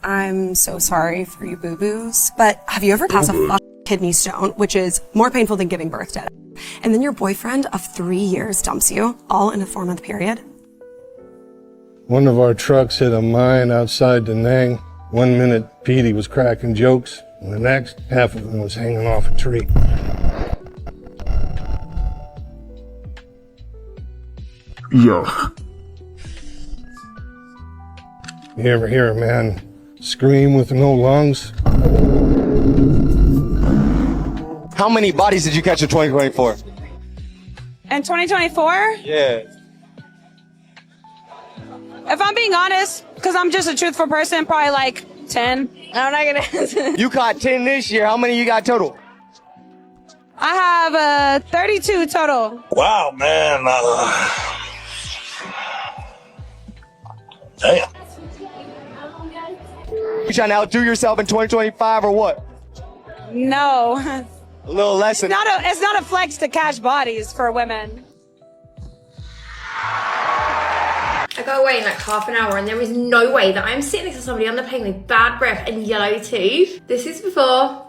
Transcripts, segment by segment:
I'm so sorry for you boo-boos, but have you ever passed a kidney stone, which is more painful than giving birth to it, and then your boyfriend of 3 years dumps you, all in a 4-month period? One of our trucks hit a mine outside Da Nang. 1 minute, Petey was cracking jokes, and the next, half of them was hanging off a tree. Yo. You ever hear a man scream with no lungs? How many bodies did you catch in 2024? In 2024? Yeah. If I'm being honest, because I'm just a truthful person, probably like 10. I'm not gonna answer. You caught 10 this year. How many you got total? I have 32 total. Wow, man. Damn. You trying to outdo yourself in 2025 or what? No. A little lesson. It's not a flex to catch bodies for women. I go away in like half an hour and there is no way that I'm sitting next to somebody on the plane with bad breath and yellow teeth. This is before.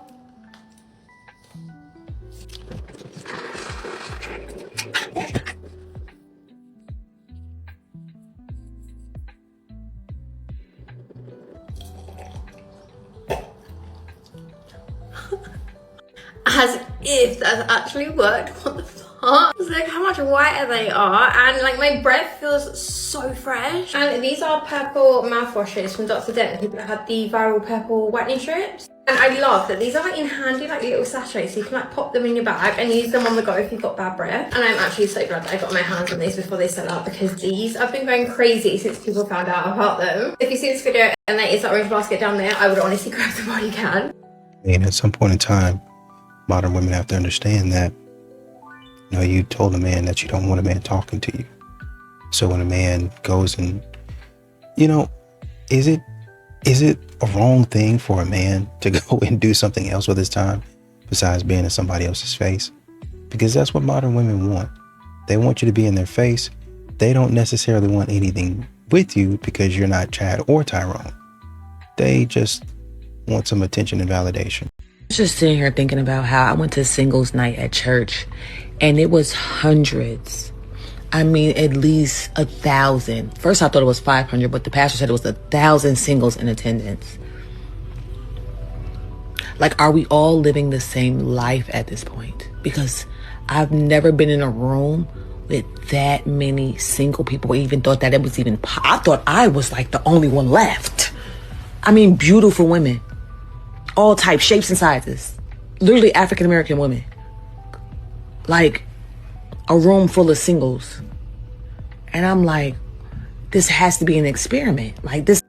As if that's actually worked. What the fuck? It's like how much whiter they are, and like my breath feels so fresh. And these are purple mouthwashes from Dr. Dent. People that had the viral purple whitening strips. And I love that these are like in handy like little sachets, so you can like pop them in your bag and use them on the go if you've got bad breath. And I'm actually so glad that I got my hands on these before they sell out, because these I've been going crazy since people found out about them. If you see this video and there is that orange basket down there, I would honestly grab them while you can. And at some point in time, modern women have to understand that, you know, you told a man that you don't want a man talking to you. So when a man goes and, you know, is it a wrong thing for a man to go and do something else with his time besides being in somebody else's face? Because that's what modern women want. They want you to be in their face. They don't necessarily want anything with you because you're not Chad or Tyrone. They just want some attention and validation. Just sitting here thinking about how I went to singles night at church and it was hundreds. I mean, at least 1,000. First I thought it was 500, but the pastor said it was 1,000 singles in attendance. Like, are we all living the same life at this point? Because I've never been in a room with that many single people, or even thought that it was even, I thought I was like the only one left. I mean, beautiful women. All types, shapes, and sizes. Literally African-American women. Like, a room full of singles. And I'm like, this has to be an experiment. Like, this.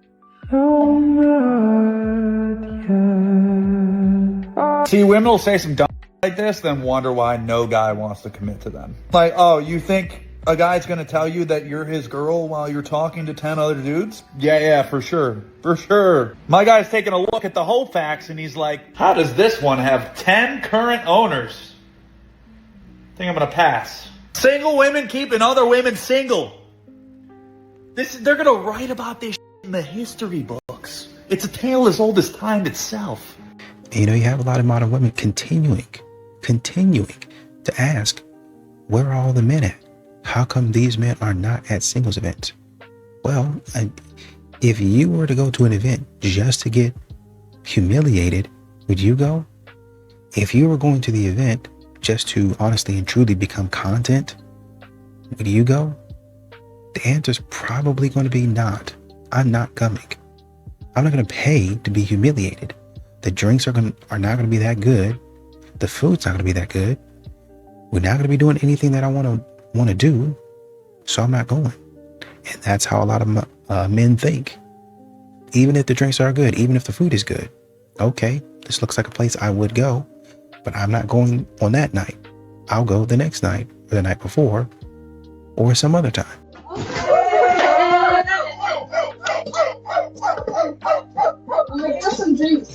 See, women will say some dumb like this, then wonder why no guy wants to commit to them. Like, oh, you think a guy's gonna tell you that you're his girl while you're talking to 10 other dudes? Yeah, for sure. For sure. My guy's taking a look at the whole facts and he's like, how does this one have 10 current owners? I think I'm gonna pass. Single women keeping other women single. They're gonna write about this in the history books. It's a tale as old as time itself. You know, you have a lot of modern women continuing to ask, where are all the men at? How come these men are not at singles events? Well, if you were to go to an event just to get humiliated, would you go? If you were going to the event just to honestly and truly become content, would you go? The answer is probably going to be not. I'm not coming. I'm not going to pay to be humiliated. The drinks are not going to be that good. The food's not going to be that good. We're not going to be doing anything that I want to do, so I'm not going. And that's how a lot of men think. Even if the drinks are good, even if the food is good, okay, this looks like a place I would go, but I'm not going on that night. I'll go the next night, or the night before, or some other time.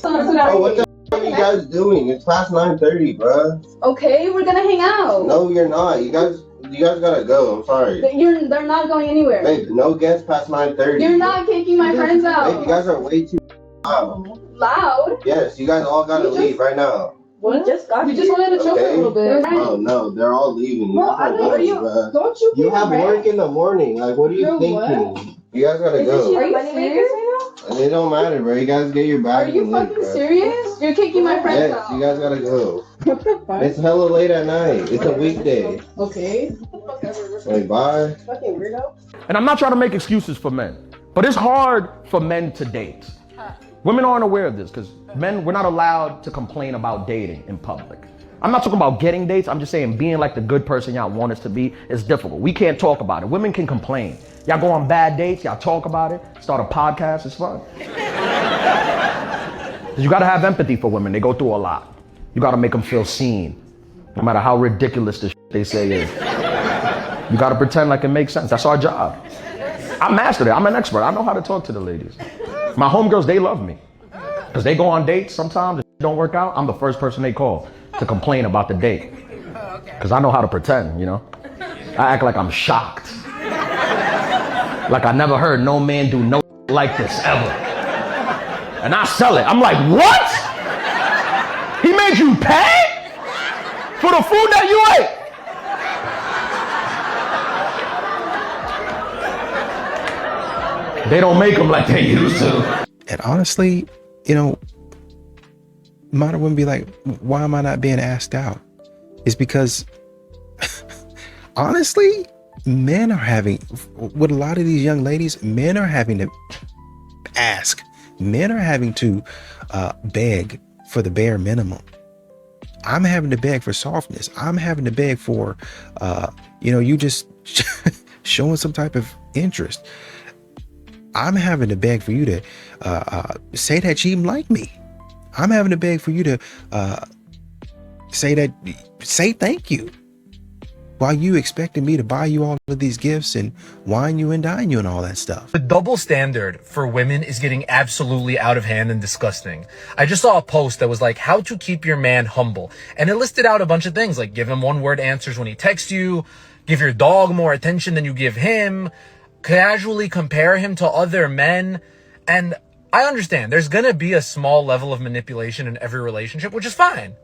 Oh, what the f are you guys doing? It's past 9:30, bruh. Okay, we're gonna hang out. No, you're not. You guys gotta go. I'm sorry. They're not going anywhere. Babe, no guests past 9:30. You're not kicking my friends out. Babe, you guys are way too loud. Loud? Yes, you guys all gotta leave right now. What? We just wanted to chill for a little bit. Oh no, they're all leaving. Bro, I don't, don't you You have work in the morning. Like, what are you thinking? What? You guys gotta go. Are you serious right now? It don't matter, bro. You guys get your bag. Are you fucking serious? You're kicking my friends out. Yes, you guys gotta go. What the fuck? It's hella late at night. It's a weekday. Okay. Like, bye. Fucking weirdo. And I'm not trying to make excuses for men, but it's hard for men to date. Women aren't aware of this because men, we're not allowed to complain about dating in public. I'm not talking about getting dates. I'm just saying being like the good person y'all want us to be is difficult. We can't talk about it. Women can complain. Y'all go on bad dates. Y'all talk about it. Start a podcast. It's fun. You got to have empathy for women. They go through a lot. You got to make them feel seen, no matter how ridiculous the shit they say is. You got to pretend like it makes sense. That's our job. I mastered it. I'm an expert. I know how to talk to the ladies. My homegirls, they love me. Because they go on dates sometimes. If it don't work out, I'm the first person they call to complain about the date. Because I know how to pretend, you know? I act like I'm shocked. Like I never heard no man do no like this ever. And I sell it. I'm like, what? He made you pay for the food that you ate? They don't make them like they used to. And honestly, you know, modern women be like, why am I not being asked out? It's because, honestly, men are having, with a lot of these young ladies, men are having to ask. Men are having to beg for the bare minimum. I'm having to beg for softness. I'm having to beg for, you just showing some type of interest. I'm having to beg for you to say that you even like me. I'm having to beg for you to say thank you. While you expecting me to buy you all of these gifts and wine you and dine you and all that stuff. The double standard for women is getting absolutely out of hand and disgusting. I just saw a post that was like, how to keep your man humble. And it listed out a bunch of things like give him one-word answers when he texts you, give your dog more attention than you give him, casually compare him to other men. And I understand there's going to be a small level of manipulation in every relationship, which is fine.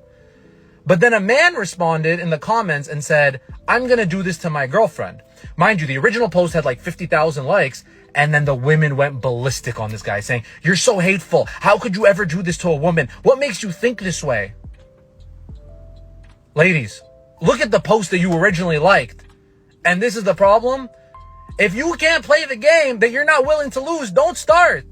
But then a man responded in the comments and said, I'm going to do this to my girlfriend. Mind you, the original post had like 50,000 likes. And then the women went ballistic on this guy saying, you're so hateful. How could you ever do this to a woman? What makes you think this way? Ladies, look at the post that you originally liked. And this is the problem. If you can't play the game that you're not willing to lose, don't start.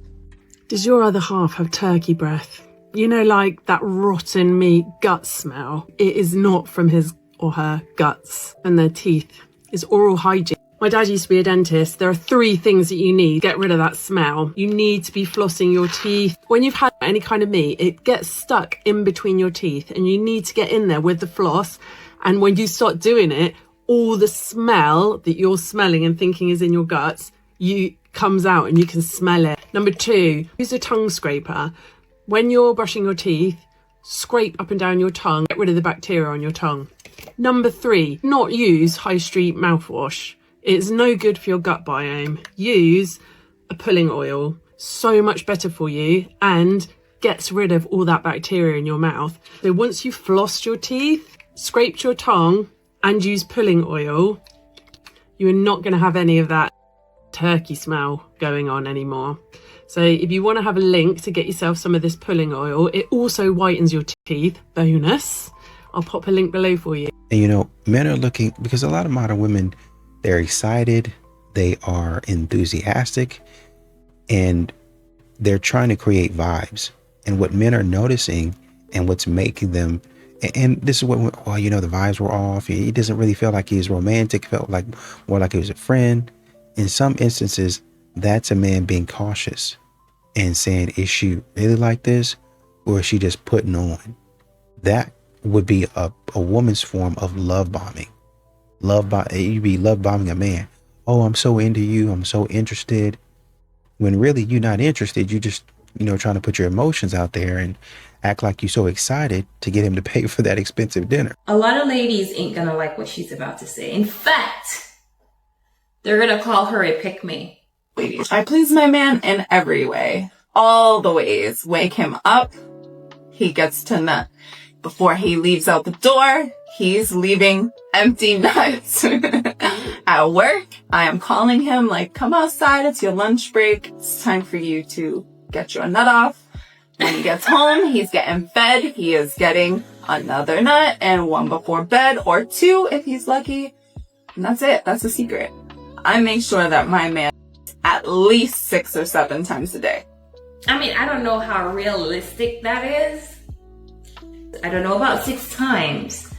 Does your other half have turkey breath? You know, like that rotten meat gut smell. It is not from his or her guts and their teeth. It's oral hygiene. My dad used to be a dentist. There are 3 things that you need to get rid of that smell. You need to be flossing your teeth. When you've had any kind of meat, it gets stuck in between your teeth and you need to get in there with the floss. And when you start doing it, all the smell that you're smelling and thinking is in your guts, comes out and you can smell it. Number 2, use a tongue scraper. When you're brushing your teeth, scrape up and down your tongue, get rid of the bacteria on your tongue. Number 3, not use high street mouthwash. It's no good for your gut biome. Use a pulling oil. So much better for you and gets rid of all that bacteria in your mouth. So once you've flossed your teeth, scraped your tongue and used pulling oil, you are not going to have any of that turkey smell going on anymore. So if you want to have a link to get yourself some of this pulling oil, it also whitens your teeth. Bonus. I'll pop a link below for you. And you know, men are looking, because a lot of modern women, they're excited, they are enthusiastic, and they're trying to create vibes. And what men are noticing and what's making them, and this is what, the vibes were off. He doesn't really feel like he's romantic, felt like more like he was a friend. In some instances, that's a man being cautious and saying, is she really like this? Or is she just putting on? That would be a woman's form of love bombing. You'd be love bombing a man. Oh, I'm so into you. I'm so interested. When really you're not interested. You just, trying to put your emotions out there and act like you're so excited to get him to pay for that expensive dinner. A lot of ladies ain't gonna like what she's about to say. In fact, they're gonna call her a pick-me. I please my man in every way. all the ways. Wake him up. He gets to nut. Before he leaves out the door, he's leaving empty nuts. At work, I am calling him like, come outside, it's your lunch break. It's time for you to get your nut off. When he gets home, he's getting fed. He is getting another nut and one before bed, or two if he's lucky. And that's it. That's the secret. I make sure that my man at least 6 or 7 times a day. I mean, I don't know how realistic that is. I don't know about 6 times.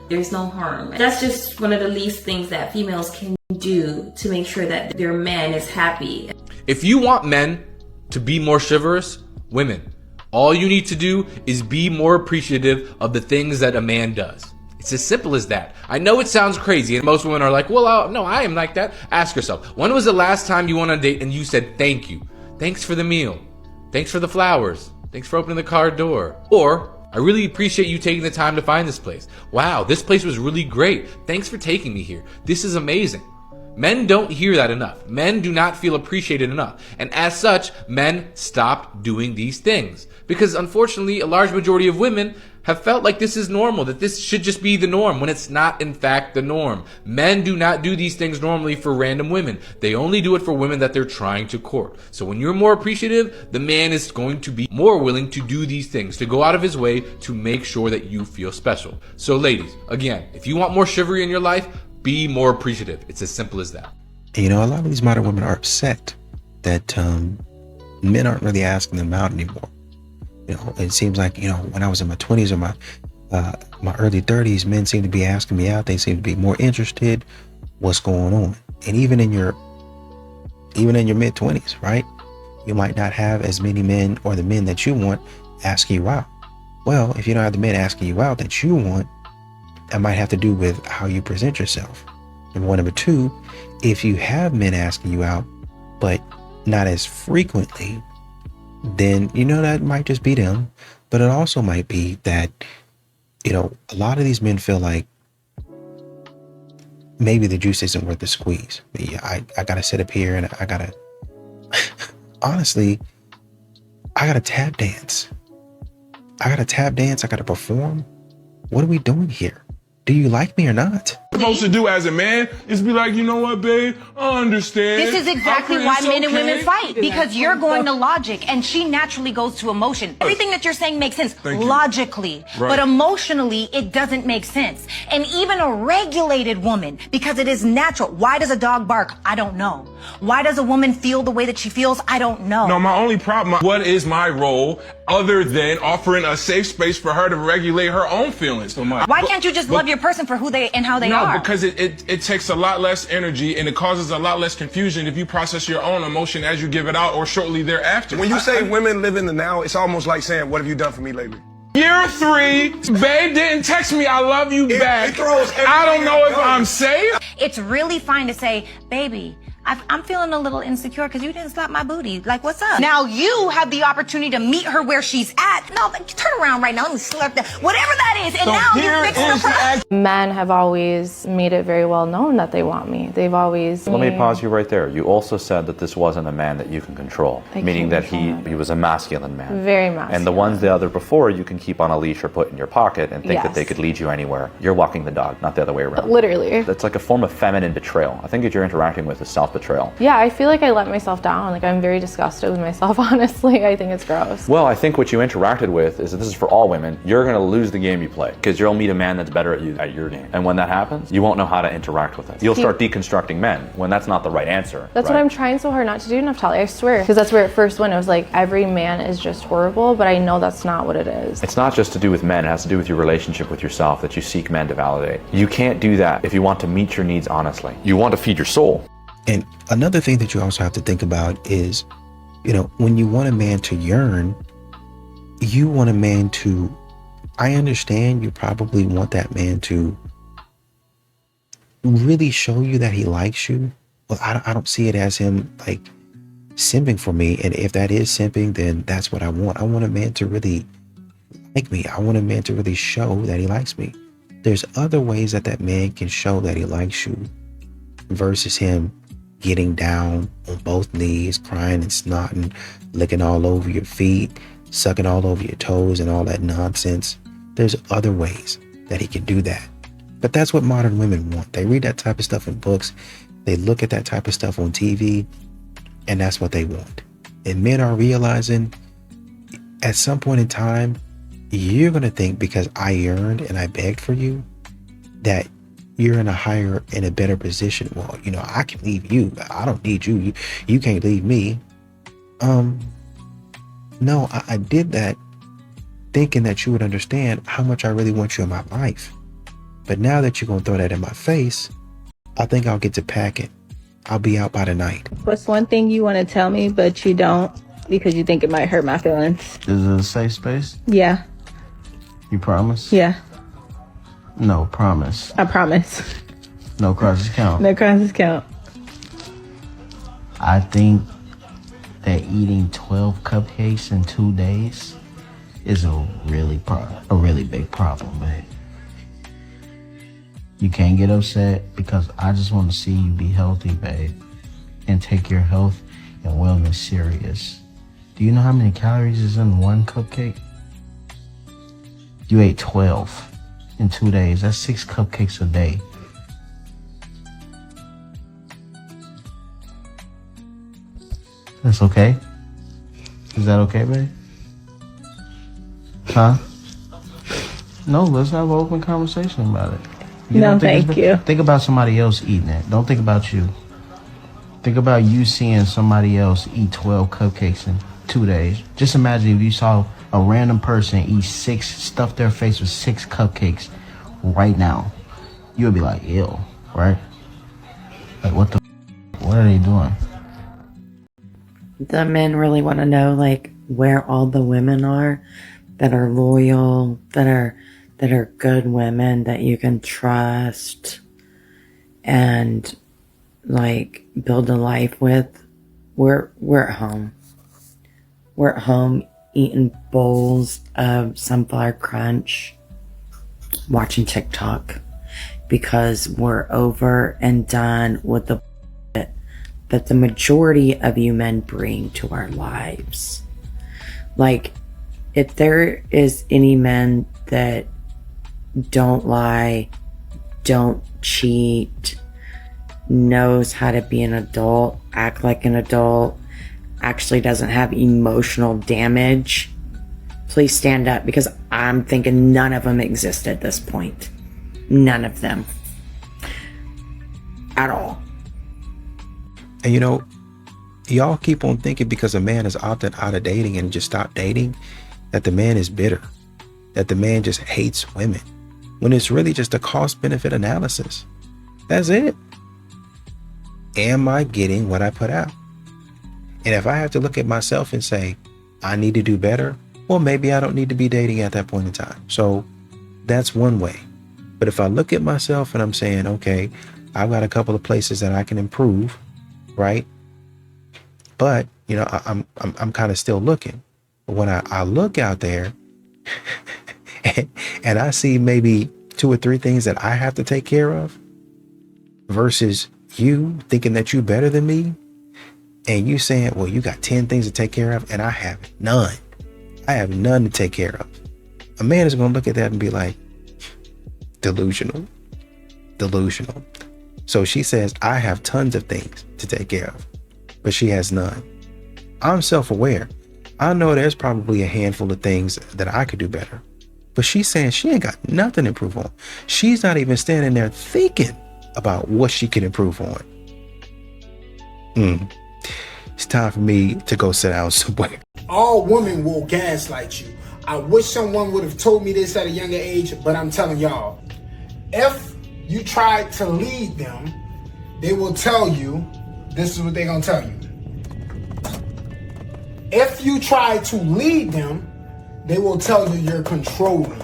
There's no harm. That's just one of the least things that females can do to make sure that their man is happy. If you want men to be more chivalrous, women, all you need to do is be more appreciative of the things that a man does. It's as simple as that. I know it sounds crazy, and most women are like, well, no, I am like that. Ask yourself, when was the last time you went on a date and you said thank you? Thanks for the meal. Thanks for the flowers. Thanks for opening the car door. Or, I really appreciate you taking the time to find this place. Wow, this place was really great. Thanks for taking me here. This is amazing. Men don't hear that enough. Men do not feel appreciated enough. And as such, men stop doing these things. Because unfortunately, a large majority of women have felt like this is normal, that this should just be the norm, when it's not in fact the norm. Men do not do these things normally for random women. They only do it for women that they're trying to court. So when you're more appreciative, the man is going to be more willing to do these things, to go out of his way to make sure that you feel special. So ladies, again, if you want more chivalry in your life, be more appreciative. It's as simple as that. And, you know, a lot of these modern women are upset that men aren't really asking them out anymore. You know, it seems like, you know, when I was in my 20s or my early 30s, men seem to be asking me out. They seem to be more interested. What's going on? And even in your mid 20s, right? You might not have as many men, or the men that you want, asking you out. Well, if you don't have the men asking you out that you want, that might have to do with how you present yourself. Number one. Number two, if you have men asking you out, but not as frequently, then, you know, that might just be them. But it also might be that, you know, a lot of these men feel like maybe the juice isn't worth the squeeze. I gotta sit up here and I gotta honestly, I gotta tap dance. I gotta perform. What are we doing here? Do you like me or not? Supposed to do as a man is be like, you know what, babe, I understand. This is exactly why men and women fight, because you're going to logic and she naturally goes to emotion. Everything that you're saying makes sense logically, but emotionally it doesn't make sense. And even a regulated woman, because it is natural. Why does a dog bark? I don't know. Why does a woman feel the way that she feels? I don't know. No, my only problem, what is my role other than offering a safe space for her to regulate her own feelings? Why can't you just love your person for who they and how they are? No, because it takes a lot less energy and it causes a lot less confusion if you process your own emotion as you give it out or shortly thereafter. When you say women live in the now, it's almost like saying, what have you done for me lately? Year 3, babe didn't text me, I love you back. I don't know if I'm safe. It's really fine to say, baby, I'm feeling a little insecure because you didn't slap my booty. Like, what's up? Now you have the opportunity to meet her where she's at. No, turn around right now. Let me slap that. Whatever that is. And now you're fixing the problem. Men have always made it very well known that they want me. They've always... Let me pause you right there. You also said that this wasn't a man that you can control, meaning that he was a masculine man. Very masculine. And the ones the other before you can keep on a leash or put in your pocket and think that they could lead you anywhere. You're walking the dog, not the other way around. Literally. That's like a form of feminine betrayal. I think that you're interacting with is self-betrayal. Yeah, I feel like I let myself down. Like, I'm very disgusted with myself, honestly. I think it's gross. Well, I think what you interacted with is that this is for all women. You're going to lose the game you play because you'll meet a man that's better at you at your game. And when that happens, you won't know how to interact with it. You'll start deconstructing men when that's not the right answer. That's what I'm trying so hard not to do, Naftali, I swear. Because that's where it first went. It was like, every man is just horrible, but I know that's not what it is. It's not just to do with men. It has to do with your relationship with yourself, that you seek men to validate. You can't do that if you want to meet your needs honestly. You want to feed your soul. And another thing that you also have to think about is, you know, when you want a man to yearn, you want a man to, I understand you probably want that man to really show you that he likes you. Well, I don't see it as him like simping for me. And if that is simping, then that's what I want. I want a man to really like me. I want a man to really show that he likes me. There's other ways that that man can show that he likes you versus him getting down on both knees, crying and snotting, licking all over your feet, sucking all over your toes and all that nonsense. There's other ways that he can do that. But that's what modern women want. They read that type of stuff in books. They look at that type of stuff on TV, and that's what they want. And men are realizing at some point in time, you're going to think because I yearned and I begged for you that you're in a better position. Well, you know, I can leave you. I don't need you. You can't leave me. No, I did that thinking that you would understand how much I really want you in my life. But now that you're going to throw that in my face, I think I'll get to packing. I'll be out by the night. What's one thing you want to tell me, but you don't because you think it might hurt my feelings? Is it a safe space? Yeah. You promise? Yeah. No, promise. I promise. No crosses count. No crosses count. I think that eating 12 cupcakes in 2 days is a really big problem, babe. You can't get upset because I just want to see you be healthy, babe, and take your health and wellness serious. Do you know how many calories is in one cupcake? You ate 12 in 2 days. That's 6 cupcakes a day. That's okay? Is that okay, babe? Huh? No, let's have an open conversation about it. No, thank you. Think about somebody else eating it. Don't think about you. Think about you seeing somebody else eat 12 cupcakes in 2 days. Just imagine if you saw a random person eat 6, stuff their face with 6 cupcakes right now. You would be like, ew, right? Like, what are they doing? The men really want to know, like, where all the women are that are loyal, that are good women that you can trust and like build a life with. We're at home. We're at home eating bowls of sunflower crunch, watching TikTok, because we're over and done with the that the majority of you men bring to our lives. Like, if there is any men that don't lie, don't cheat, knows how to be an adult, act like an adult, actually doesn't have emotional damage, please stand up, because I'm thinking none of them exist at this point. None of them. At all. And you know, y'all keep on thinking because a man has opted out of dating and just stopped dating, that the man is bitter, that the man just hates women, when it's really just a cost-benefit analysis. That's it. Am I getting what I put out? And if I have to look at myself and say, I need to do better, well, maybe I don't need to be dating at that point in time. So that's one way. But if I look at myself and I'm saying, okay, I've got a couple of places that I can improve, right? But, you know, I'm kind of still looking. But when I look out there and I see maybe 2 or 3 things that I have to take care of versus you thinking that you're better than me, and you saying, well, you got 10 things to take care of and I have none. I have none to take care of. A man is going to look at that and be like, delusional. So she says, I have tons of things to take care of, but she has none. I'm self-aware. I know there's probably a handful of things that I could do better, but she's saying she ain't got nothing to improve on. She's not even standing there thinking about what she can improve on. It's time for me to go sit down somewhere. All women will gaslight you. I wish someone would have told me this at a younger age, but I'm telling y'all, if you try to lead them, they will tell you, this is what they're gonna tell you. If you try to lead them, they will tell you you're controlling.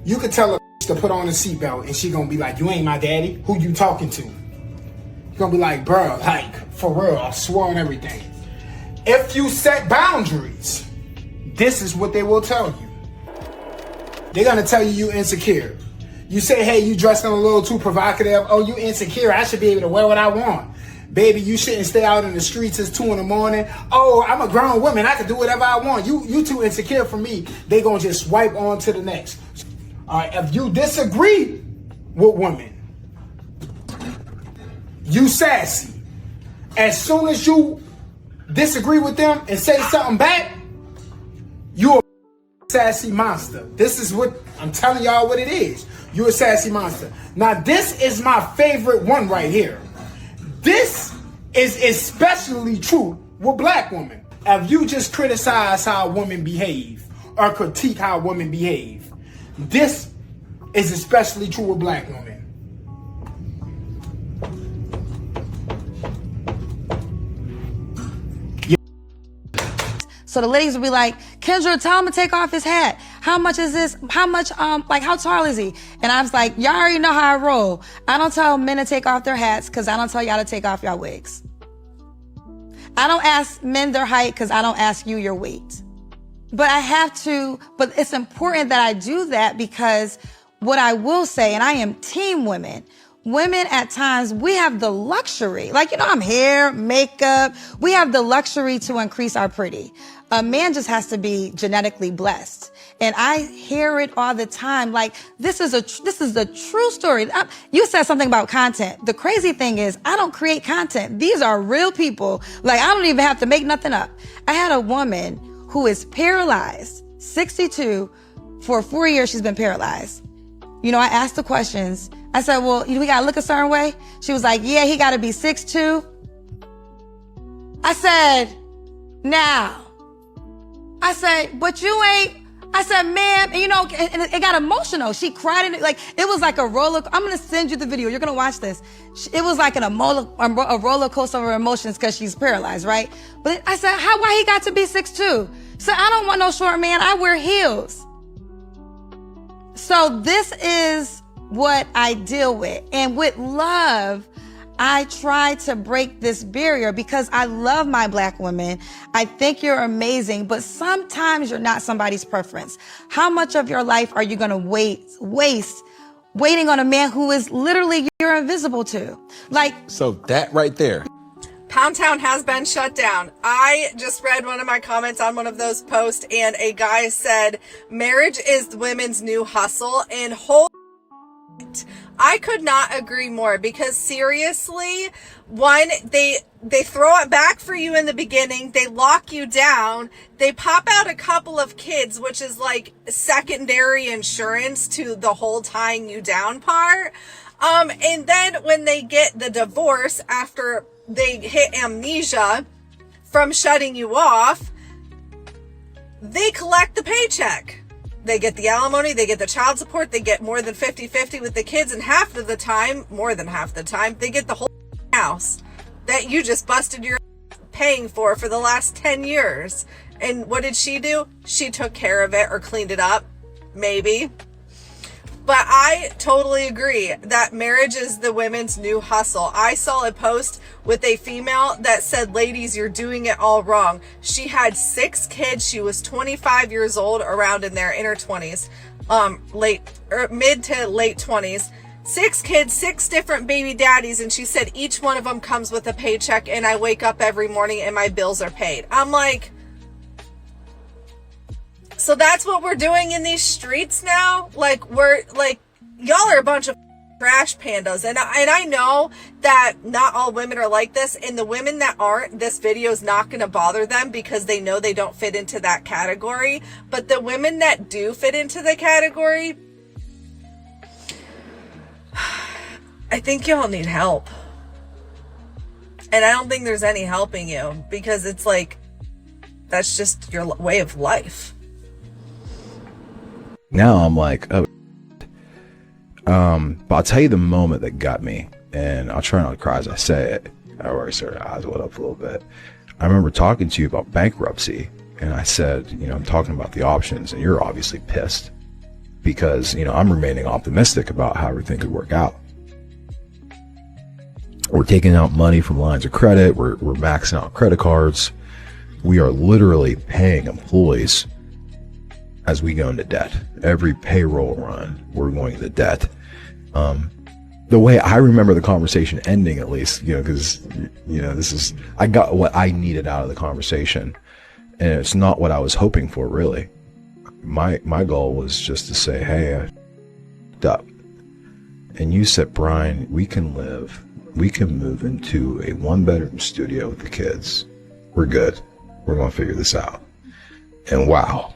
You could tell a to put on a seatbelt and she gonna be like, you ain't my daddy, who you talking to? You're gonna be like, bro, like, for real, I swear on everything. If you set boundaries, this is what they will tell you. They're gonna tell you insecure. You say, hey, you dressing a little too provocative. Oh, you insecure. I should be able to wear what I want. Baby, you shouldn't stay out in the streets. It's 2 a.m. Oh, I'm a grown woman. I can do whatever I want. You too insecure for me. They gonna just swipe on to the next. All right, if you disagree with women, you sassy. As soon as you disagree with them and say something back, you a sassy monster. This is what I'm telling y'all what it is. You're a sassy monster. Now, this is my favorite one right here. This is especially true with black women. If you just criticize how women behave or critique how women behave, this is especially true with black women. So the ladies will be like, Kendra, tell him to take off his hat. How much is this? How much, like, how tall is he? And I was like, y'all already know how I roll. I don't tell men to take off their hats because I don't tell y'all to take off y'all wigs. I don't ask men their height because I don't ask you your weight. But I have to, but it's important that I do that because what I will say, and I am team women, women at times, we have the luxury, like, you know, I'm hair, makeup, we have the luxury to increase our pretty. A man just has to be genetically blessed. And I hear it all the time. Like, this is a true story. You said something about content. The crazy thing is I don't create content. These are real people. Like, I don't even have to make nothing up. I had a woman who is paralyzed, 62, for 4 years she's been paralyzed. You know, I asked the questions. I said, well, we gotta look a certain way. She was like, yeah, he gotta be 6'2". I said, now. I said, but you ain't. I said, ma'am, and you know, and it got emotional. She cried and it was like a roller. I'm gonna send you the video. You're gonna watch this. It was like a roller coaster of emotions because she's paralyzed, right? But I said, why he got to be 6'2"? So I don't want no short man. I wear heels. So this is what I deal with. And with love, I try to break this barrier because I love my black women. I think you're amazing, but sometimes you're not somebody's preference. How much of your life are you going to waste waiting on a man who is literally you're invisible to? Like, so that right there. Pound Town has been shut down. I just read one of my comments on one of those posts and a guy said, marriage is women's new hustle, and I could not agree more because seriously, one, they throw it back for you in the beginning. They lock you down. They pop out a couple of kids, which is like secondary insurance to the whole tying you down part. And then when they get the divorce after they hit amnesia from shutting you off, they collect the paycheck. They get the alimony, they get the child support, they get more than 50-50 with the kids, and half of the time, more than half the time, they get the whole house that you just busted your paying for the last 10 years. And what did she do? She took care of it or cleaned it up, maybe. But I totally agree that marriage is the women's new hustle. I saw a post with a female that said, ladies, you're doing it all wrong. She had 6 kids. She was 25 years old, around in there, in her 20s, mid to late 20s. 6 kids, 6 different baby daddies. And she said each one of them comes with a paycheck, and I wake up every morning and my bills are paid. I'm like, so that's what we're doing in these streets now? Like, we're like, y'all are a bunch of trash pandas. And I know that not all women are like this, and the women that aren't, this video is not going to bother them because they know they don't fit into that category. But the women that do fit into the category, I think y'all need help. And I don't think there's any helping you because it's like, that's just your way of life. Now I'm like, oh, but I'll tell you the moment that got me, and I'll try not to cry as I say it. I already started eyes wet up a little bit. I remember talking to you about bankruptcy, and I said, you know, I'm talking about the options, and you're obviously pissed because, you know, I'm remaining optimistic about how everything could work out. We're taking out money from lines of credit. We're maxing out credit cards. We are literally paying employees as we go into debt. Every payroll run, we're going into debt. And the way I remember the conversation ending, at least, because, I got what I needed out of the conversation, and it's not what I was hoping for, really. My goal was just to say, hey, I f***ed up. And you said, Brian, we can move into a 1-bedroom studio with the kids. We're good. We're going to figure this out. And wow,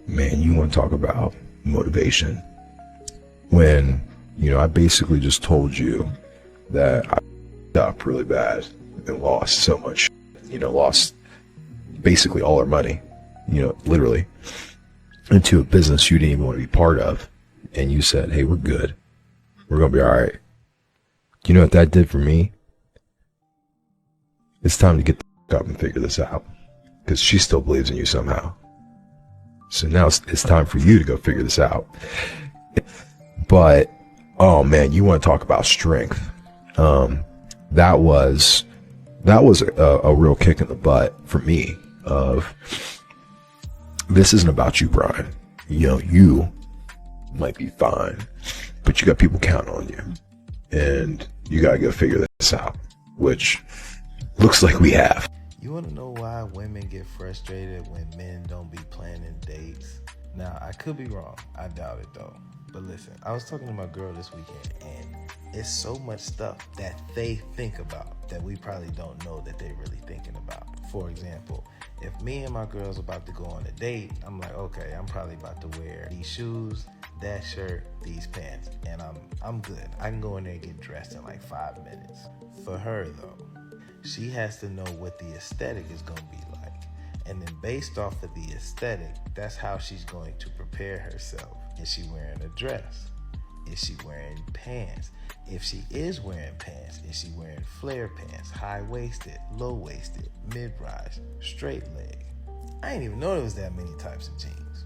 man, you want to talk about motivation. When, I basically just told you that I f***ed up really bad and lost so much, lost basically all our money, literally, into a business you didn't even want to be part of. And you said, hey, we're good. We're going to be all right. You know what that did for me? It's time to get the f*** up and figure this out. Because she still believes in you somehow. So now it's time for you to go figure this out. But, oh man, you want to talk about strength. That was a real kick in the butt for me of, this isn't about you, Brian. You might be fine, but you got people counting on you. And you got to go figure this out, which looks like we have. You want to know why women get frustrated when men don't be planning dates? Now, I could be wrong. I doubt it, though. But listen, I was talking to my girl this weekend, and it's so much stuff that they think about that we probably don't know that they're really thinking about. For example, if me and my girl's about to go on a date, I'm like, okay, I'm probably about to wear these shoes, that shirt, these pants, and I'm good. I can go in there and get dressed in like 5 minutes. For her, though, she has to know what the aesthetic is going to be like. And then based off of the aesthetic, that's how she's going to prepare herself. Is she wearing a dress? Is she wearing pants? If she is wearing pants, is she wearing flare pants, high-waisted, low-waisted, mid-rise, straight leg? I didn't even know there was that many types of jeans.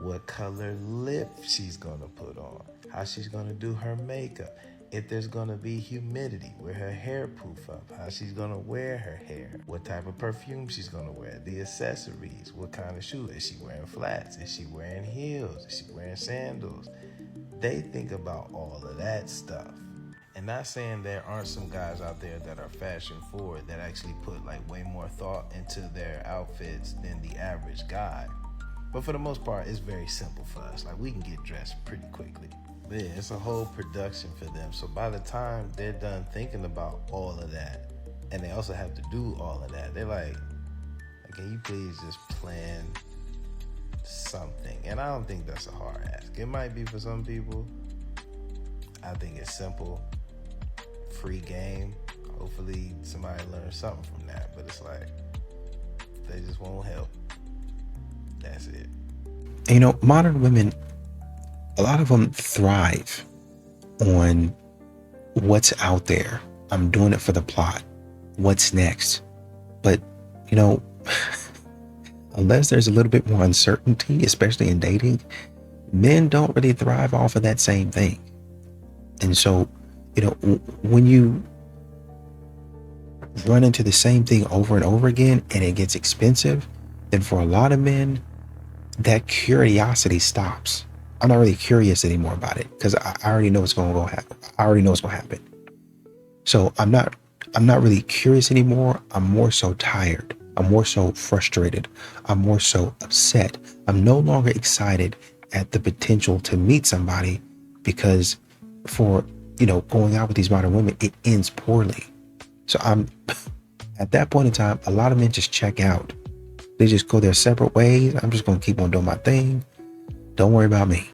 What color lip she's gonna put on, how she's gonna do her makeup, if there's gonna be humidity, where her hair poof up, how she's gonna wear her hair, what type of perfume she's gonna wear, the accessories, what kind of shoes, is she wearing flats, is she wearing heels, is she wearing sandals? They think about all of that stuff. And not saying there aren't some guys out there that are fashion forward that actually put like way more thought into their outfits than the average guy. But for the most part, it's very simple for us. Like, we can get dressed pretty quickly. But yeah, it's a whole production for them. So by the time they're done thinking about all of that, and they also have to do all of that, they're like, can you please just plan something? And I don't think that's a hard ask. It might be for some people. I think it's simple, free game. Hopefully somebody learns something from that. But it's like, they just won't help. That's it. Modern women, a lot of them thrive on what's out there. I'm doing it for the plot. What's next? But, unless there's a little bit more uncertainty, especially in dating, men don't really thrive off of that same thing. And so, when you run into the same thing over and over again and it gets expensive, then for a lot of men, that curiosity stops. I'm not really curious anymore about it because I already know what's going to happen. I already know what's going to happen. So I'm not really curious anymore. I'm more so tired. I'm more so frustrated. I'm more so upset. I'm no longer excited at the potential to meet somebody because for, going out with these modern women, it ends poorly. So I'm at that point in time, a lot of men just check out. They just go their separate ways. I'm just going to keep on doing my thing. Don't worry about me.